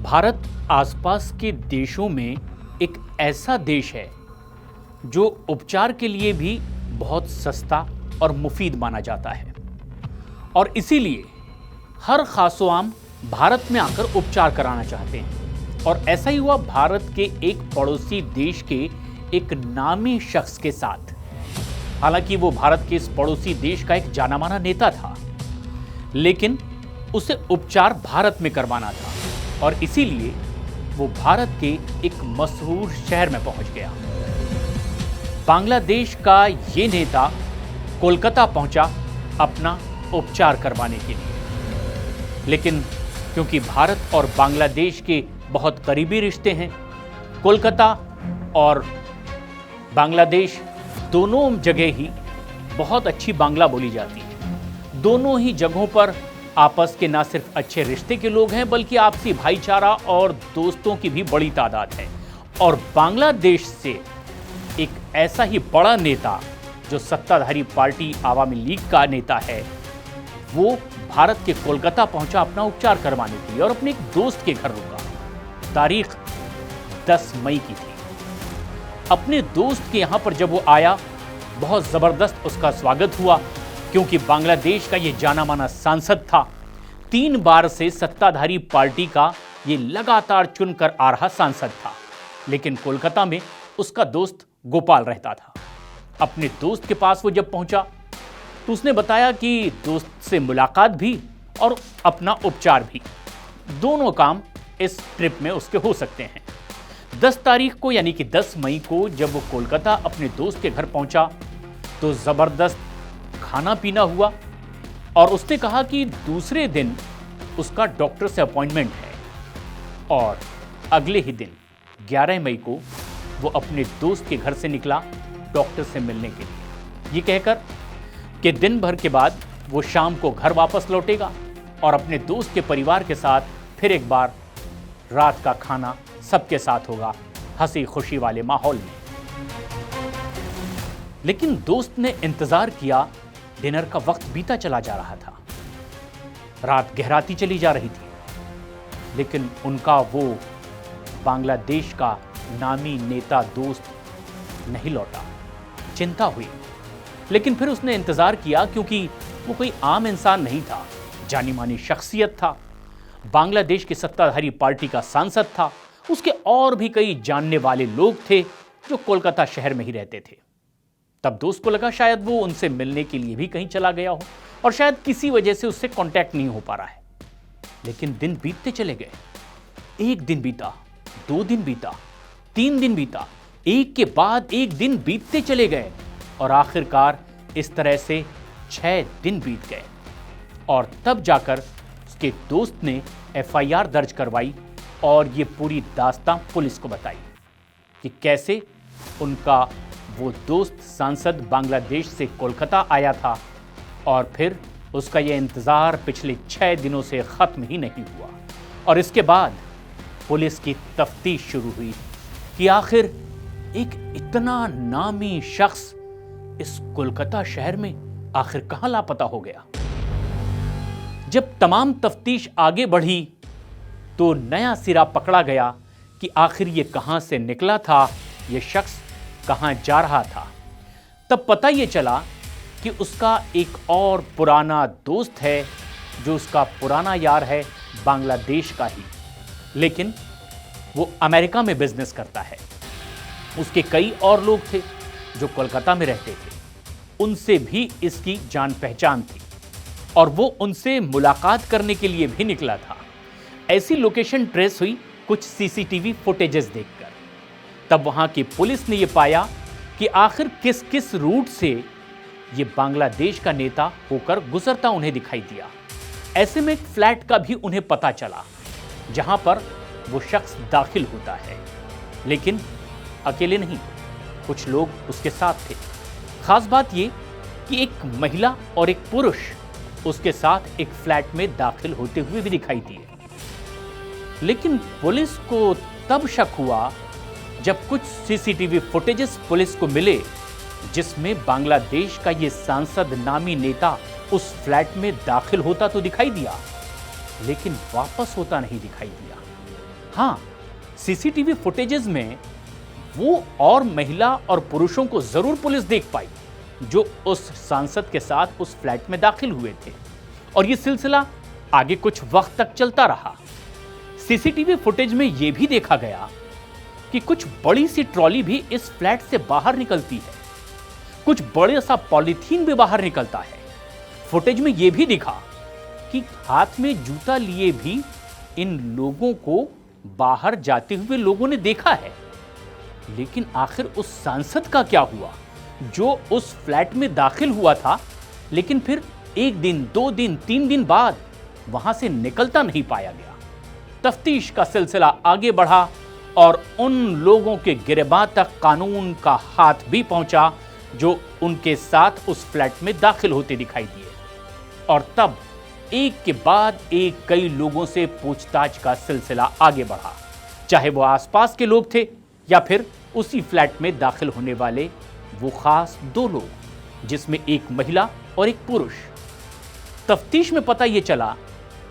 भारत आसपास के देशों में एक ऐसा देश है जो उपचार के लिए भी बहुत सस्ता और मुफीद माना जाता है और इसीलिए हर खासोआम भारत में आकर उपचार कराना चाहते हैं। और ऐसा ही हुआ भारत के एक पड़ोसी देश के एक नामी शख्स के साथ। हालांकि वो भारत के इस पड़ोसी देश का एक जाना-माना नेता था, लेकिन उसे उपचार भारत में करवाना था और इसीलिए वो भारत के एक मशहूर शहर में पहुंच गया। बांग्लादेश का ये नेता कोलकाता पहुंचा अपना उपचार करवाने के लिए, लेकिन क्योंकि भारत और बांग्लादेश के बहुत करीबी रिश्ते हैं, कोलकाता और बांग्लादेश दोनों जगह ही बहुत अच्छी बांग्ला बोली जाती है। दोनों ही जगहों पर आपस के ना सिर्फ अच्छे रिश्ते के लोग हैं, बल्कि आपसी भाईचारा और दोस्तों की भी बड़ी तादाद है। और बांग्लादेश से एक ऐसा ही बड़ा नेता जो सत्ताधारी पार्टी आवामी लीग का नेता है, वो भारत के कोलकाता पहुंचा अपना उपचार करवाने के लिए और अपने एक दोस्त के घर रुका। तारीख 10 मई की थी। अपने दोस्त के यहां पर जब वो आया, बहुत जबरदस्त उसका स्वागत हुआ, क्योंकि बांग्लादेश का ये जाना माना सांसद था। 3 बार से सत्ताधारी पार्टी का ये लगातार चुनकर आ रहा सांसद था, लेकिन कोलकाता में उसका दोस्त गोपाल रहता था। अपने दोस्त के पास वो जब पहुंचा तो उसने बताया कि दोस्त से मुलाकात भी और अपना उपचार भी, दोनों काम इस ट्रिप में उसके हो सकते हैं। 10 तारीख को यानी कि 10 मई को जब वो कोलकाता अपने दोस्त के घर पहुंचा तो जबरदस्त खाना पीना हुआ और उसने कहा कि दूसरे दिन उसका डॉक्टर से अपॉइंटमेंट है और अगले ही दिन 11 मई को वो अपने दोस्त के घर से निकला डॉक्टर से मिलने के लिए, ये कहकर कि दिन भर के बाद वो शाम को घर वापस लौटेगा और अपने दोस्त के परिवार के साथ फिर एक बार रात का खाना सबके साथ होगा, हंसी खुशी वाले माहौल में। लेकिन दोस्त ने इंतजार किया, डिनर का वक्त बीता चला जा रहा था, रात गहराती चली जा रही थी, लेकिन उनका वो बांग्लादेश का नामी नेता दोस्त नहीं लौटा। चिंता हुई, लेकिन फिर उसने इंतजार किया, क्योंकि वो कोई आम इंसान नहीं था, जानी मानी शख्सियत था, बांग्लादेश की सत्ताधारी पार्टी का सांसद था। उसके और भी कई जानने वाले लोग थे जो कोलकाता शहर में ही रहते थे। तब दोस्त को लगा शायद वो उनसे मिलने के लिए भी कहीं चला गया हो और शायद किसी वजह से उससे कांटेक्ट नहीं हो पा रहा है। लेकिन दिन बीतते चले गए। 1 दिन बीता, 2 दिन बीता, 3 दिन बीता, एक के बाद एक दिन बीतते चले गए और आखिरकार इस तरह से 6 दिन बीत गए। और तब जाकर उसके दोस्त ने FIR दर्ज करवाई और ये पूरी दास्तां पुलिस को बताई कि कैसे उनका वो दोस्त सांसद बांग्लादेश से कोलकाता आया था और फिर उसका ये इंतज़ार पिछले 6 दिनों से ख़त्म ही नहीं हुआ। और इसके बाद पुलिस की तफ्तीश शुरू हुई कि आखिर एक इतना नामी शख्स इस कोलकाता शहर में आखिर कहां लापता हो गया। जब तमाम तफ्तीश आगे बढ़ी तो नया सिरा पकड़ा गया कि आखिर ये कहां से निकला था, ये शख्स कहां जा रहा था। तब पता ये चला कि उसका एक और पुराना दोस्त है जो उसका पुराना यार है, बांग्लादेश का ही, लेकिन वो अमेरिका में बिजनेस करता है। उसके कई और लोग थे जो कोलकाता में रहते थे, उनसे भी इसकी जान पहचान थी और वो उनसे मुलाकात करने के लिए भी निकला था। ऐसी लोकेशन ट्रेस हुई कुछ CCTV फुटेजेस देखकर। तब वहां की पुलिस ने यह पाया कि आखिर किस किस रूट से ये बांग्लादेश का नेता होकर गुजरता उन्हें दिखाई दिया। ऐसे में एक फ्लैट का भी उन्हें पता चला जहां पर वो शख्स दाखिल होता है, लेकिन अकेले नहीं, कुछ लोग उसके साथ थे। खास बात ये कि एक महिला और एक पुरुष उसके साथ एक फ्लैट में दाखिल होते हुए भी दिखाई दिए। लेकिन पुलिस को तब शक हुआ जब कुछ CCTV फुटेजेस पुलिस को मिले जिसमें बांग्लादेश का ये सांसद नामी नेता उस फ्लैट में दाखिल होता तो दिखाई दिया, लेकिन वापस होता नहीं दिखाई दिया। हाँ, सीसीटीवी फुटेजेस में वो और महिला और पुरुषों को जरूर पुलिस देख पाई जो उस सांसद के साथ उस फ्लैट में दाखिल हुए थे, और ये सिलसिला आगे कुछ वक्त तक चलता रहा। सीसीटीवी फुटेज में यह भी देखा गया कि कुछ बड़ी सी ट्रॉली भी इस फ्लैट से बाहर निकलती है, कुछ बड़ा सा पॉलीथीन भी बाहर निकलता है। फुटेज में यह भी दिखा कि हाथ में जूता लिए भी इन लोगों को बाहर जाते हुए लोगों ने देखा है। लेकिन आखिर उस सांसद का क्या हुआ जो उस फ्लैट में दाखिल हुआ था, लेकिन फिर 1 दिन, 2 दिन, 3 दिन बाद वहां से निकलता नहीं पाया गया। तफ्तीश का सिलसिला आगे बढ़ा और उन लोगों के गिरबान तक कानून का हाथ भी पहुंचा जो उनके साथ उस फ्लैट में दाखिल होते दिखाई दिए, और तब एक के बाद एक कई लोगों से पूछताछ का सिलसिला आगे बढ़ा, चाहे वो आसपास के लोग थे या फिर उसी फ्लैट में दाखिल होने वाले वो खास 2 लोग, जिसमें एक महिला और एक पुरुष। तफ्तीश में पता ये चला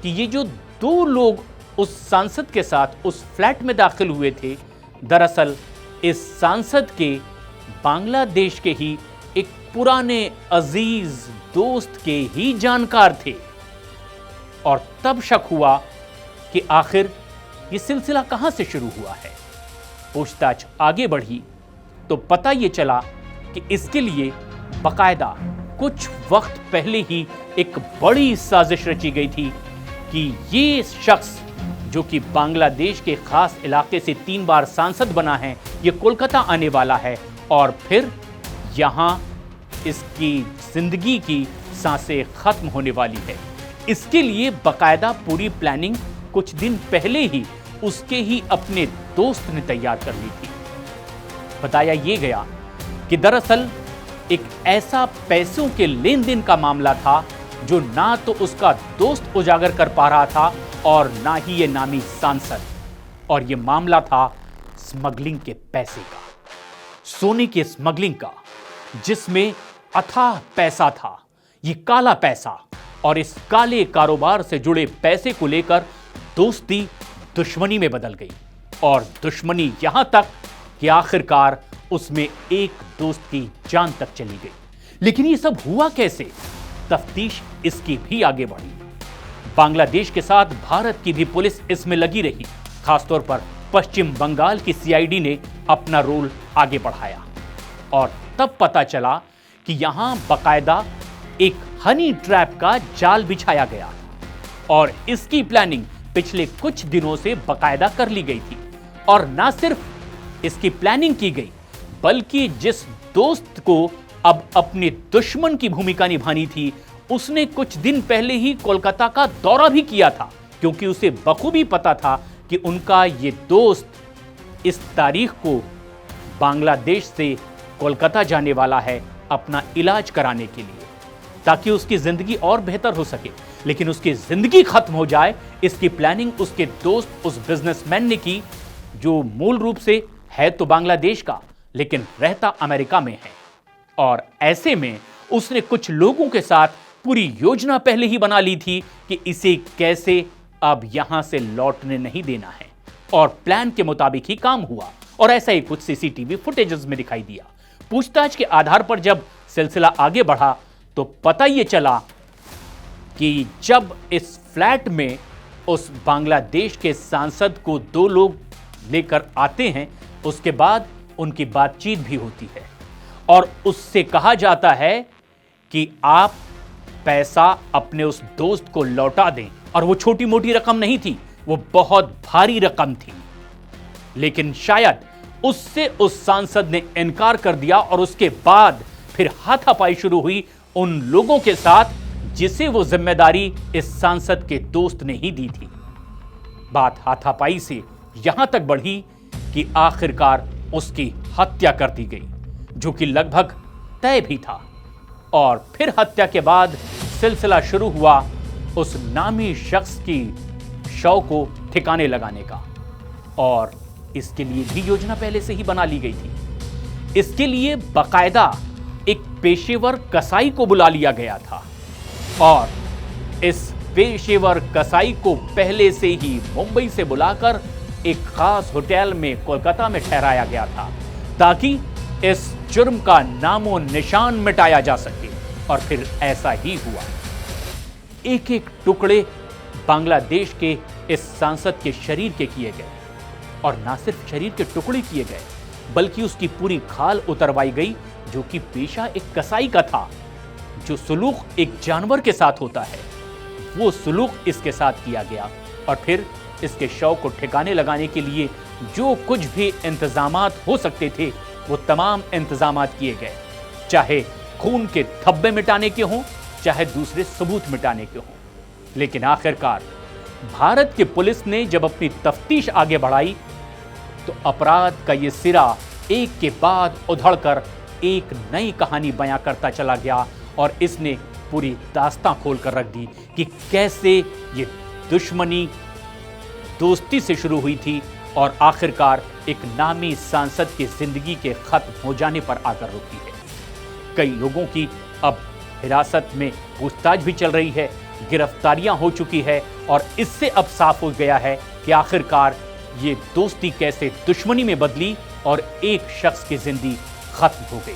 कि ये जो 2 लोग उस सांसद के साथ उस फ्लैट में दाखिल हुए थे, दरअसल इस सांसद के बांग्लादेश के ही एक पुराने अजीज दोस्त के ही जानकार थे। और तब शक हुआ कि आखिर ये सिलसिला कहां से शुरू हुआ है। पूछताछ आगे बढ़ी तो पता ये चला कि इसके लिए बकायदा कुछ वक्त पहले ही एक बड़ी साजिश रची गई थी कि ये शख्स जो कि बांग्लादेश के खास इलाके से 3 बार सांसद बना है, ये कोलकाता आने वाला है और फिर यहां इसकी जिंदगी की सांसें खत्म होने वाली है। इसके लिए बकायदा पूरी प्लानिंग कुछ दिन पहले ही उसके ही अपने दोस्त ने तैयार कर ली थी। बताया यह गया कि दरअसल एक ऐसा पैसों के लेन देन का मामला था जो ना तो उसका दोस्त उजागर कर पा रहा था और ना ही ये नामी सांसद, और यह मामला था स्मगलिंग के पैसे का, सोने के स्मगलिंग का, जिसमें अथाह पैसा था, ये काला पैसा। और इस काले कारोबार से जुड़े पैसे को लेकर दोस्ती दुश्मनी में बदल गई, और दुश्मनी यहां तक कि आखिरकार उसमें एक दोस्त की जान तक चली गई। लेकिन ये सब हुआ कैसे? तफ्तीश इसकी भी आगे बढ़ी। बांग्लादेश के साथ भारत की भी पुलिस इसमें लगी रही, खासतौर पर पश्चिम बंगाल की सीआईडी ने अपना रोल आगे बढ़ाया, और तब पता चला कि यहां बकायदा एक हनी ट्रैप का जाल बिछाया गया और इसकी प्लानिंग पिछले कुछ दिनों से बकायदा कर ली गई थी। और ना सिर्फ इसकी प्लानिंग की गई, बल्कि जिस दोस्त को अब अपने दुश्मन की भूमिका निभानी थी, उसने कुछ दिन पहले ही कोलकाता का दौरा भी किया था, क्योंकि उसे बखूबी पता था कि उनका ये दोस्त इस तारीख को बांग्लादेश से कोलकाता जाने वाला है अपना इलाज कराने के लिए, ताकि उसकी जिंदगी और बेहतर हो सके। लेकिन उसकी जिंदगी खत्म हो जाए, इसकी प्लानिंग उसके दोस्त उस बिजनेसमैन ने की, जो मूल रूप से है तो बांग्लादेश का लेकिन रहता अमेरिका में है। और ऐसे में उसने कुछ लोगों के साथ पूरी योजना पहले ही बना ली थी कि इसे कैसे अब यहां से लौटने नहीं देना है, और प्लान के मुताबिक ही काम हुआ। और ऐसा ही कुछ सीसीटीवी फुटेजेस में दिखाई दिया। पूछताछ के आधार पर जब सिलसिला आगे बढ़ा तो पता यह चला कि जब इस फ्लैट में उस बांग्लादेश के सांसद को 2 लोग लेकर आते हैं, उसके बाद उनकी बातचीत भी होती है और उससे कहा जाता है कि आप पैसा अपने उस दोस्त को लौटा दें। और वो छोटी मोटी रकम नहीं थी, वो बहुत भारी रकम थी। लेकिन शायद उससे उस सांसद ने इनकार कर दिया और उसके बाद फिर हाथापाई शुरू हुई उन लोगों के साथ जिसे वो जिम्मेदारी इस सांसद के दोस्त ने ही दी थी। बात हाथापाई से यहां तक बढ़ी कि आखिरकार उसकी हत्या कर दी गई, जो कि लगभग तय भी था। और फिर हत्या के बाद सिलसिला शुरू हुआ उस नामी शख्स की शव को ठिकाने लगाने का, और इसके लिए भी योजना पहले से ही बना ली गई थी। इसके लिए बाकायदा एक पेशेवर कसाई को बुला लिया गया था, और इस पेशेवर कसाई को पहले से ही मुंबई से बुलाकर एक खास होटल में कोलकाता में ठहराया गया था ताकि इस जुर्म का नामो निशान मिटाया जा सके। और फिर ऐसा ही हुआ। एक एक टुकड़े बांग्लादेश के इस सांसद के शरीर के किए गए, और ना सिर्फ शरीर के टुकड़े किए गए बल्कि उसकी पूरी खाल उतरवाई गई, जो कि पेशा एक कसाई का था। जो सुलूक एक जानवर के साथ होता है वो सुलूक इसके साथ किया गया। और फिर इसके शव को ठिकाने लगाने के लिए जो कुछ भी इंतजामात हो सकते थे वो तमाम इंतजामात किए गए, चाहे खून के धब्बे मिटाने के हों, चाहे दूसरे सबूत मिटाने के हों। लेकिन आखिरकार भारत की पुलिस ने जब अपनी तफ्तीश आगे बढ़ाई तो अपराध का ये सिरा एक के बाद उधड़कर एक नई कहानी बयां करता चला गया, और इसने पूरी दास्तां खोल कर रख दी कि कैसे ये दुश्मनी दोस्ती से शुरू हुई थी और आखिरकार एक नामी सांसद की जिंदगी के खत्म हो जाने पर आकर रुकी है। कई लोगों की अब हिरासत में पूछताछ भी चल रही है, गिरफ्तारियां हो चुकी है, और इससे अब साफ हो गया है कि आखिरकार ये दोस्ती कैसे दुश्मनी में बदली और एक शख्स की जिंदगी खत्म हो गई।